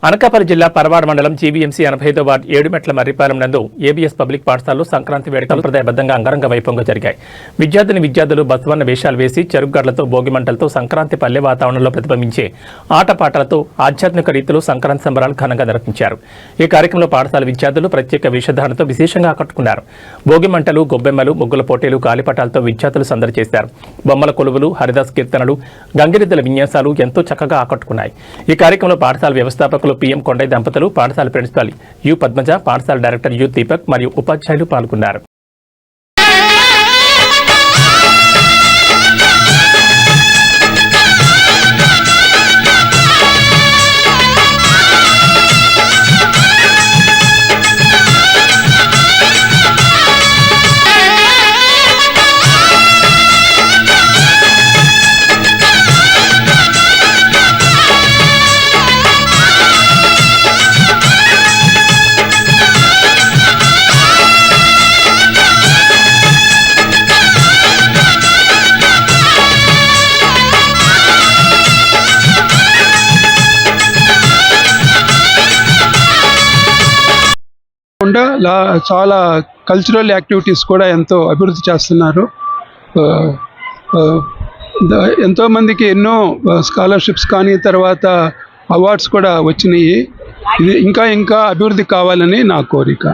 అనకాపల్లి జిల్లా పరవాడ మండలం GVMC 85వ ward ఏడుమెట్ల Marripalem నందు ఏబీఎస్ పబ్లిక్ పాఠశాలలో సంక్రాంతి వేడుకలు సంప్రదాయబద్ధంగా అంగరంగ వైభవంగా జరిగాయి. విద్యార్థులు బసవన్న వేషాలు వేసి చెరుకుగడ్లతో భోగిమంటలతో సంక్రాంతి పల్లె వాతావరణంలో ప్రతిబింబించే ఆటపాటలతో ఆధ్యాత్మిక రీతిలో సంక్రాంతి సంబరాలు ఘనంగా నిర్వహించారు. ఈ కార్యక్రమంలో పాఠశాల విద్యార్థులు ప్రత్యేక వేషధారణతో విశేషంగా ఆకట్టుకున్నారు. భోగిమంటలు, గొబ్బెమ్మలు, ముగ్గుల పోటీలు, గాలిపటాలతో విద్యార్థులు సందడి చేశారు. బొమ్మల కొలువులు, హరిదాస్ కీర్తనలు, గంగిరెద్దుల విన్యాసాలు ఎంతో చక్కగా ఆకట్టుకున్నాయి. ఈ కార్యక్రమంలో పాఠశాల వ్యవస్థాపకులు పీఎం కొండయ్య దంపతులు, పాఠశాల ప్రిన్సిపాల్ యు పద్మజ, పాఠశాల డైరెక్టర్ యు దీపక్ మరియు ఉపాధ్యాయులు పాల్గొన్నారు. చాలా కల్చరల్ యాక్టివిటీస్ కూడా ఎంతో అభివృద్ధి చేస్తున్నారు. ఎంతోమందికి ఎన్నో స్కాలర్షిప్స్ కానీ తర్వాత అవార్డ్స్ కూడా వచ్చినాయి. ఇది ఇంకా అభివృద్ధి కావాలని నా కోరిక.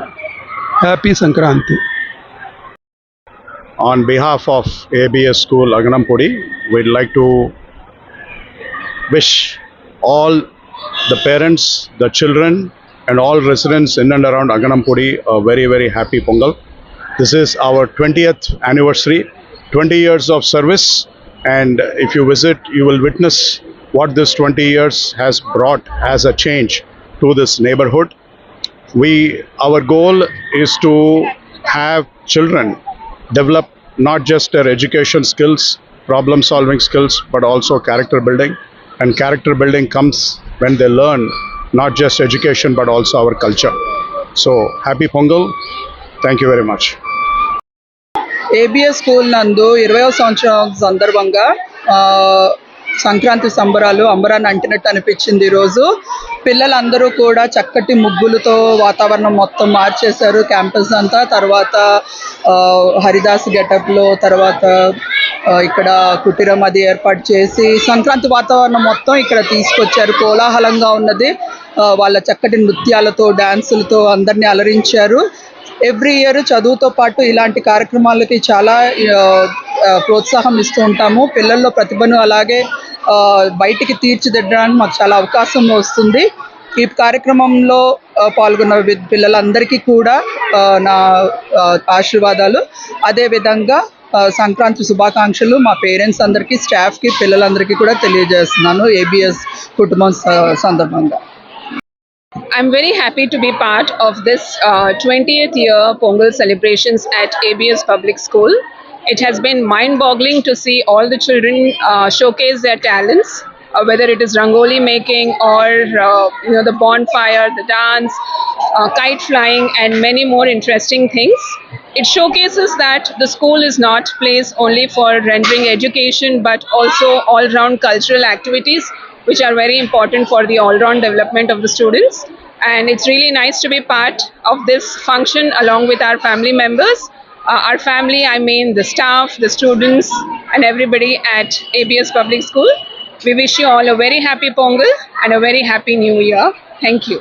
Happy Sankranti. On behalf of ABS School Aganampudi, we'd like to wish all the parents, the children and all residents in and around Aganampudi a very happy Pongal. This is our 20th anniversary, 20 years of service, and if you visit you will witness what this 20 years has brought as a change to this neighborhood. Our goal is to have children develop not just their education skills, problem solving skills, but also character building, and character building comes when they learn not just education but also our culture. So happy Pongal. Thank you very much. ABS school నందు 20వ సంవత్సరం సందర్భంగా సంక్రాంతి సంబరాలు అంబరాన్ని అంటినట్టు అనిపించింది. ఈరోజు పిల్లలందరూ కూడా చక్కటి ముగ్గులతో వాతావరణం మొత్తం మార్చేశారు క్యాంపస్ అంతా. తర్వాత హరిదాస్ గెటప్లో తర్వాత ఇక్కడ కుటీరం అది ఏర్పాటు చేసి సంక్రాంతి వాతావరణం మొత్తం ఇక్కడ తీసుకొచ్చారు. కోలాహలంగా ఉన్నది. వాళ్ళ చక్కటి నృత్యాలతో, డ్యాన్సులతో అందరినీ అలరించారు. ఎవ్రీ ఇయర్ చదువుతో పాటు ఇలాంటి కార్యక్రమాలకి చాలా ప్రోత్సాహం ఇస్తూ ఉంటాము. పిల్లల్లో ప్రతిభను అలాగే బయటికి తీర్చిదిద్దడానికి మాకు చాలా అవకాశం వస్తుంది. ఈ కార్యక్రమంలో పాల్గొన్న పిల్లలందరికీ కూడా నా ఆశీర్వాదాలు. అదేవిధంగా సంక్రాంతి శుభాకాంక్షలు మా పేరెంట్స్ అందరికీ, స్టాఫ్కి, పిల్లలందరికీ కూడా తెలియజేస్తున్నాను ఏబిఎస్ కుటుంబం సందర్భంగా. I'm very happy to be part of this 20th year Pongal celebrations at ABS Public School. It has been mind-boggling to see all the children showcase their talents, whether it is rangoli making or the bonfire, the dance, kite flying and many more interesting things. It showcases that the school is not place only for rendering education but also all-round cultural activities which are very important for the all-round development of the students. And it's really nice to be part of this function along with our family members. Our family, I mean the staff, the students and everybody at ABS Public School. We wish you all a very happy Pongal and a very happy New Year. Thank you.